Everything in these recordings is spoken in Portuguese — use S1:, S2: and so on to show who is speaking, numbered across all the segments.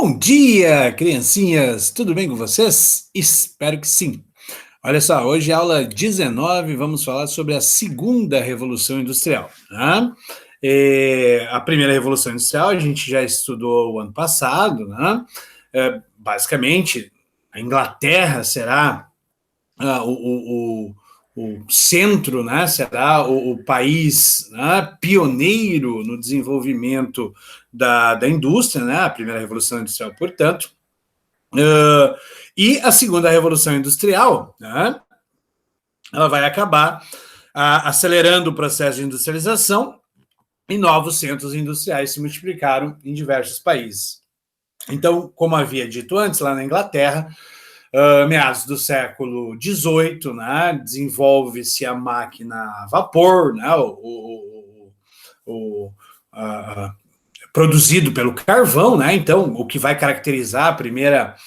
S1: Bom dia, criancinhas! Tudo bem com vocês? Espero que sim. Olha só, hoje é aula 19, vamos falar sobre a segunda Revolução Industrial. Né? A primeira Revolução Industrial a gente já estudou o ano passado, né? Basicamente, a Inglaterra será o centro, né? Será o país, né, pioneiro no desenvolvimento da indústria, né? A primeira Revolução Industrial, portanto. E a segunda Revolução Industrial, né, ela vai acabar acelerando o processo de industrialização e novos centros industriais se multiplicaram em diversos países. Então, como havia dito antes, lá na Inglaterra, meados do século XVIII, né, desenvolve-se a máquina a vapor, né, produzido pelo carvão, né? Então, o que vai caracterizar a primeira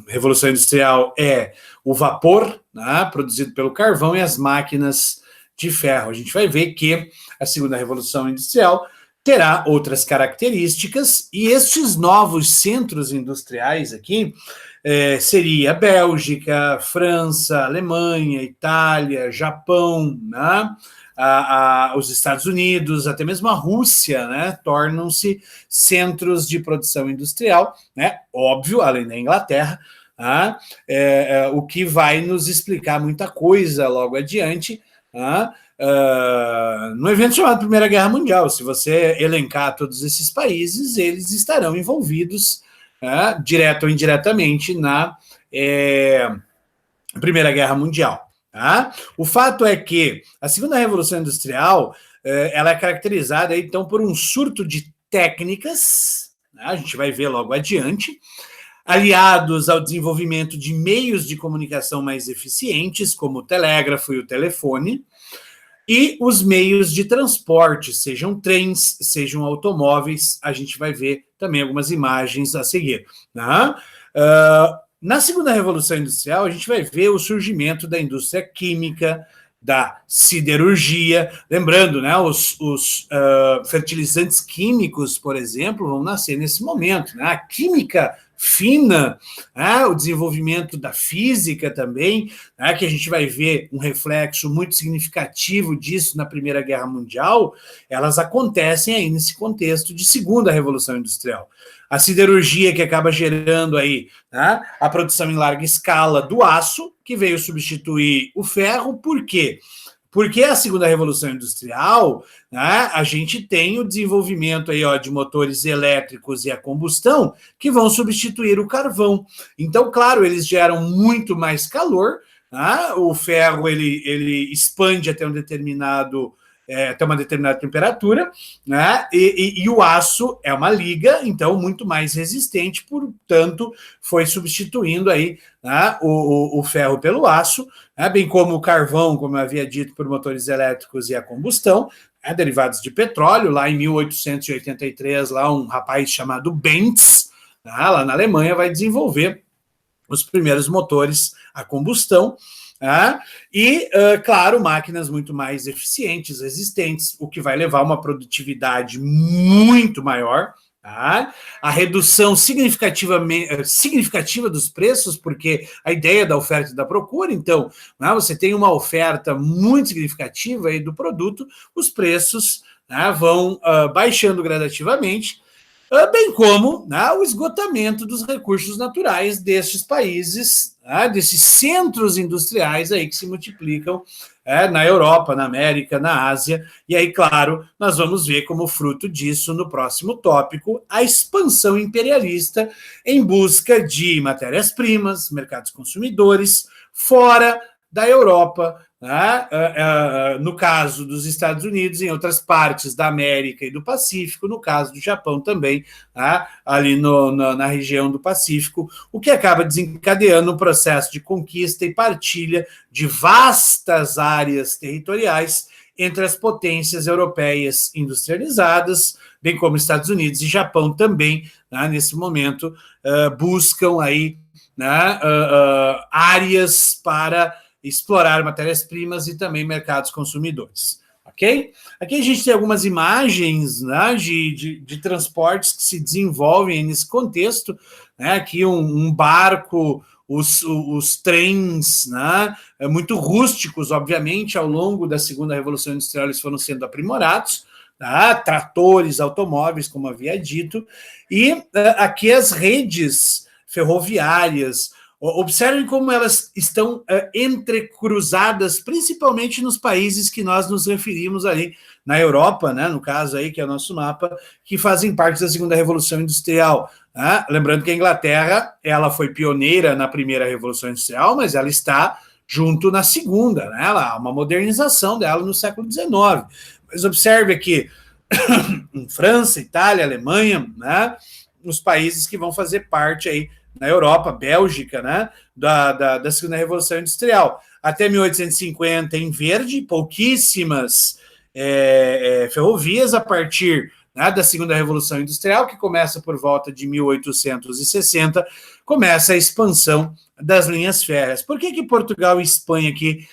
S1: Revolução Industrial é o vapor, né, produzido pelo carvão, e as máquinas de ferro. A gente vai ver que a segunda Revolução Industrial terá outras características, e estes novos centros industriais aqui seria Bélgica, França, Alemanha, Itália, Japão, né? Os Estados Unidos, até mesmo a Rússia, né, tornam-se centros de produção industrial, né, óbvio, além da Inglaterra, o que vai nos explicar muita coisa logo adiante, no evento chamado Primeira Guerra Mundial. Se você elencar todos esses países, eles estarão envolvidos, direto ou indiretamente, na Primeira Guerra Mundial. Tá? O fato é que a segunda Revolução Industrial ela é caracterizada, então, por um surto de técnicas, né? A gente vai ver logo adiante, aliados ao desenvolvimento de meios de comunicação mais eficientes, como o telégrafo e o telefone, e os meios de transporte, sejam trens, sejam automóveis. A gente vai ver também algumas imagens a seguir. Né? Na segunda Revolução Industrial, a gente vai ver o surgimento da indústria química, da siderurgia. Lembrando, né, os fertilizantes químicos, por exemplo, vão nascer nesse momento. Né? A química fina, o desenvolvimento da física também, que a gente vai ver um reflexo muito significativo disso na Primeira Guerra Mundial, elas acontecem aí nesse contexto de segunda Revolução Industrial. A siderurgia, que acaba gerando aí, né, a produção em larga escala do aço, que veio substituir o ferro. Por quê? Porque a segunda Revolução Industrial, né, a gente tem o desenvolvimento aí, de motores elétricos e a combustão que vão substituir o carvão. Então, claro, eles geram muito mais calor, né? O ferro ele expande até até uma determinada temperatura, né? E o aço é uma liga, então muito mais resistente, portanto, foi substituindo aí, né, o ferro pelo aço, né, bem como o carvão, como eu havia dito, por motores elétricos e a combustão, né, derivados de petróleo. Lá em 1883, lá um rapaz chamado Benz, né, lá na Alemanha, vai desenvolver os primeiros motores a combustão, claro, máquinas muito mais eficientes, resistentes, o que vai levar a uma produtividade muito maior, a redução significativa dos preços, porque a ideia da oferta e da procura. Então, você tem uma oferta muito significativa aí do produto, os preços, vão baixando gradativamente, bem como, o esgotamento dos recursos naturais destes países, desses centros industriais aí que se multiplicam na Europa, na América, na Ásia. E aí, claro, nós vamos ver como fruto disso, no próximo tópico, a expansão imperialista em busca de matérias-primas, mercados consumidores, fora da Europa, no caso dos Estados Unidos, em outras partes da América e do Pacífico, no caso do Japão também, ali na região do Pacífico, o que acaba desencadeando um processo de conquista e partilha de vastas áreas territoriais entre as potências europeias industrializadas, bem como Estados Unidos e Japão também, nesse momento, buscam aí, áreas para explorar matérias-primas e também mercados consumidores. ok? Aqui a gente tem algumas imagens, né, de transportes que se desenvolvem nesse contexto, né? Aqui um barco, os trens, né, muito rústicos, obviamente, ao longo da segunda Revolução Industrial eles foram sendo aprimorados, tá? Tratores, automóveis, como havia dito, e aqui as redes ferroviárias. Observem como elas estão entrecruzadas, principalmente nos países que nós nos referimos ali, na Europa, né, no caso aí, que é o nosso mapa, que fazem parte da segunda Revolução Industrial. Né? Lembrando que a Inglaterra, ela foi pioneira na primeira Revolução Industrial, mas ela está junto na segunda, né? Ela há uma modernização dela no século XIX. Mas observe aqui, em França, Itália, Alemanha, né, os países que vão fazer parte aí na Europa, Bélgica, né, da segunda Revolução Industrial. Até 1850 em verde, pouquíssimas ferrovias. A partir, né, da segunda Revolução Industrial, que começa por volta de 1860, começa a expansão das linhas férreas. Por que Portugal e Espanha aqui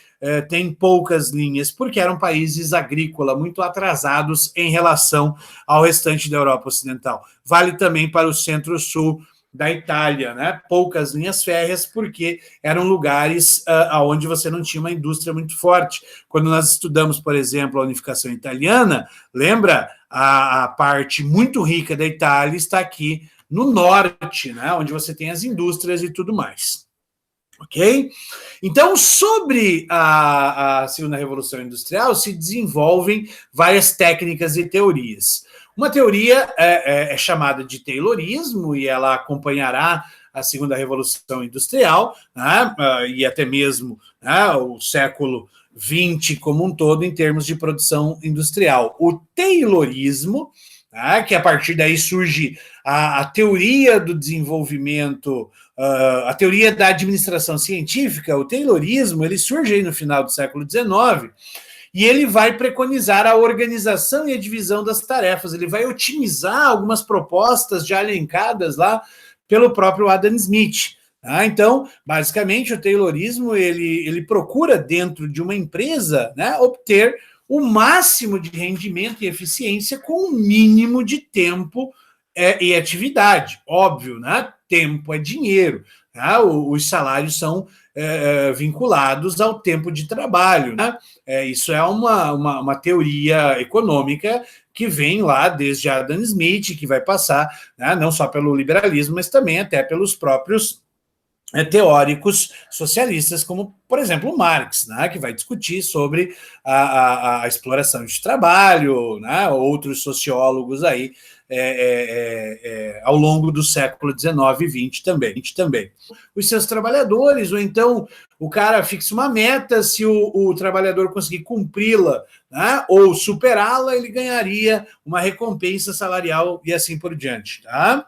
S1: tem poucas linhas? Porque eram países agrícolas, muito atrasados em relação ao restante da Europa Ocidental. Vale também para o centro-sul da Itália, né? Poucas linhas férreas, porque eram lugares onde você não tinha uma indústria muito forte. Quando nós estudamos, por exemplo, a unificação italiana, lembra? A parte muito rica da Itália está aqui no norte, né? Onde você tem as indústrias e tudo mais. Ok? Então, sobre a segunda Revolução Industrial, se desenvolvem várias técnicas e teorias. Uma teoria é chamada de Taylorismo, e ela acompanhará a segunda Revolução Industrial, né, e até mesmo, né, o século XX como um todo, em termos de produção industrial. O Taylorismo, né, que a partir daí surge a teoria do desenvolvimento, a teoria da administração científica, o Taylorismo, ele surge aí no final do século XIX, e ele vai preconizar a organização e a divisão das tarefas. Ele vai otimizar algumas propostas já elencadas lá pelo próprio Adam Smith. Tá? Então, basicamente, o Taylorismo ele procura, dentro de uma empresa, né, obter o máximo de rendimento e eficiência com o mínimo de tempo e atividade. Óbvio, né? Tempo é dinheiro. Tá? Os salários são vinculados ao tempo de trabalho. Né? Isso é uma teoria econômica que vem lá desde Adam Smith, que vai passar, né, não só pelo liberalismo, mas também até pelos próprios teóricos socialistas, como, por exemplo, Marx, né, que vai discutir sobre a exploração de trabalho, né, outros sociólogos aí ao longo do século XIX e XX também. Os seus trabalhadores, ou então o cara fixa uma meta, se o trabalhador conseguir cumpri-la, né, ou superá-la, ele ganharia uma recompensa salarial e assim por diante. Tá?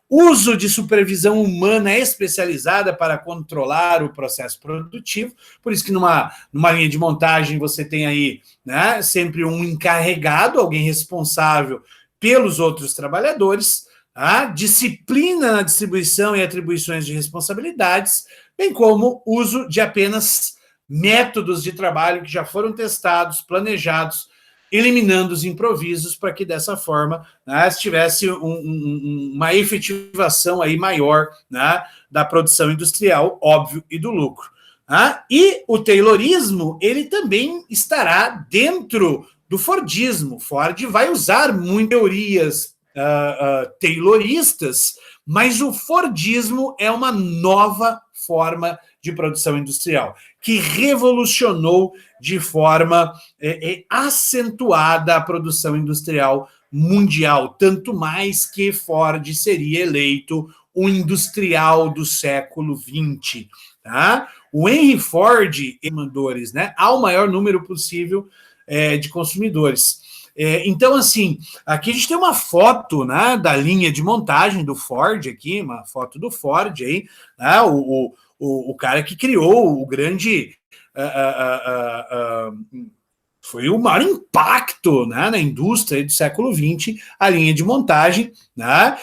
S1: Uso de supervisão humana especializada para controlar o processo produtivo, por isso que numa linha de montagem você tem aí, né, sempre um encarregado, alguém responsável pelos outros trabalhadores, tá? Disciplina na distribuição e atribuições de responsabilidades, bem como uso de apenas métodos de trabalho que já foram testados, planejados, eliminando os improvisos para que dessa forma, né, tivesse uma efetivação aí maior, né, da produção industrial, óbvio, e do lucro. Tá? E o Taylorismo, ele também estará dentro do Fordismo. Ford vai usar muitas teorias tayloristas, mas o Fordismo é uma nova forma de produção industrial, que revolucionou de forma acentuada a produção industrial mundial, tanto mais que Ford seria eleito o industrial do século XX. Tá? O Henry Ford, consumidores, né, ao maior número possível de consumidores. Então, assim, aqui a gente tem uma foto, né, da linha de montagem do Ford, aqui, uma foto do Ford aí, né, o cara que criou o grande... foi o maior impacto, né, na indústria do século XX, a linha de montagem. Né?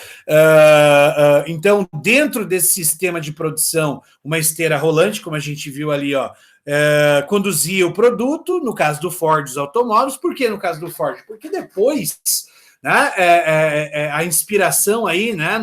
S1: Então, dentro desse sistema de produção, uma esteira rolante, como a gente viu ali, ó, conduzia o produto, no caso do Ford, os automóveis. Por que no caso do Ford? Porque depois, né, a inspiração aí, né,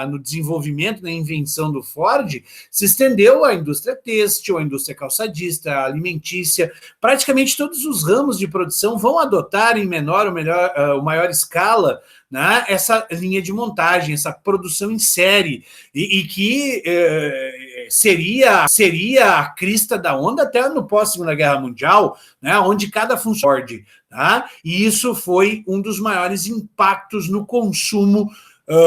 S1: no desenvolvimento, na invenção do Ford, se estendeu à indústria têxtil, à indústria calçadista, à alimentícia. Praticamente todos os ramos de produção vão adotar em menor ou maior escala, né, essa linha de montagem, essa produção em série, e que seria a crista da onda até no pós-Segunda Guerra Mundial, né, onde cada funcionário, tá? E isso foi um dos maiores impactos no consumo,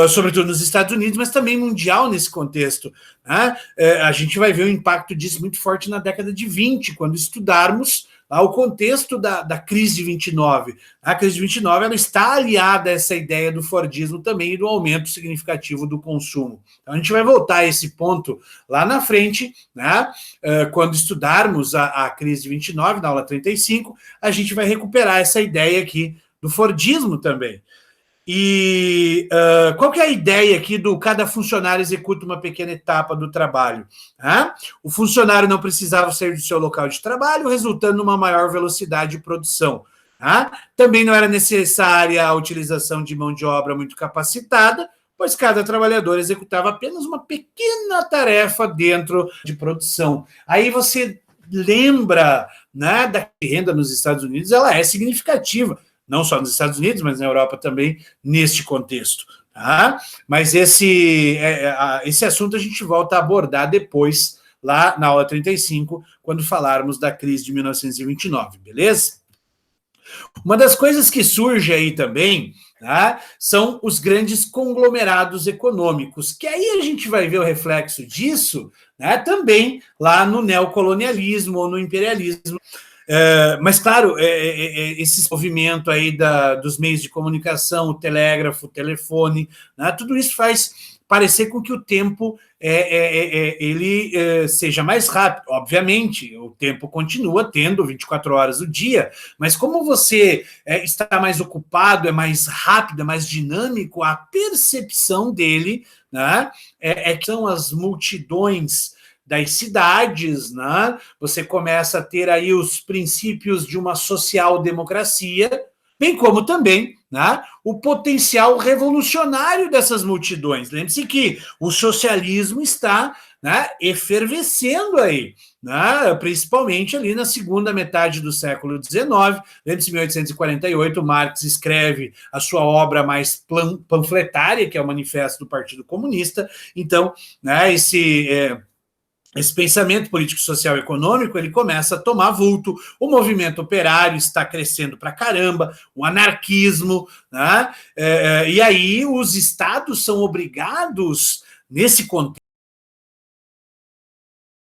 S1: sobretudo nos Estados Unidos, mas também mundial nesse contexto, né? A gente vai ver o impacto disso muito forte na década de 20, quando estudarmos o contexto da crise de 29. A crise de 29 ela está aliada a essa ideia do Fordismo também e do aumento significativo do consumo. Então, a gente vai voltar a esse ponto lá na frente, né? Quando estudarmos a crise de 29, na aula 35, a gente vai recuperar essa ideia aqui do Fordismo também. E qual que é a ideia aqui do cada funcionário executa uma pequena etapa do trabalho? O funcionário não precisava sair do seu local de trabalho, resultando numa maior velocidade de produção. Também não era necessária a utilização de mão de obra muito capacitada, pois cada trabalhador executava apenas uma pequena tarefa dentro de produção. Aí você lembra, né, da renda nos Estados Unidos, ela é significativa, não só nos Estados Unidos, mas na Europa também, neste contexto. Tá? Mas esse assunto a gente volta a abordar depois, lá na aula 35, quando falarmos da crise de 1929, beleza? Uma das coisas que surge aí também, tá, são os grandes conglomerados econômicos, que aí a gente vai ver o reflexo disso, né, também lá no neocolonialismo ou no imperialismo. Mas, claro, esse movimento aí dos meios de comunicação, o telégrafo, o telefone, né, tudo isso faz parecer com que o tempo ele seja mais rápido. Obviamente, o tempo continua tendo 24 horas do dia, mas como você está mais ocupado, é mais rápido, é mais dinâmico, a percepção dele, né, que são as multidões das cidades, né? Você começa a ter aí os princípios de uma social-democracia, bem como também, né, o potencial revolucionário dessas multidões. Lembre-se que o socialismo está, né, efervescendo aí, né, principalmente ali na segunda metade do século XIX. Lembre-se, em 1848, Marx escreve a sua obra mais panfletária, que é o Manifesto do Partido Comunista. Então, né, esse pensamento político, social e econômico, ele começa a tomar vulto, o movimento operário está crescendo pra caramba, o anarquismo, né? E aí os estados são obrigados, nesse contexto,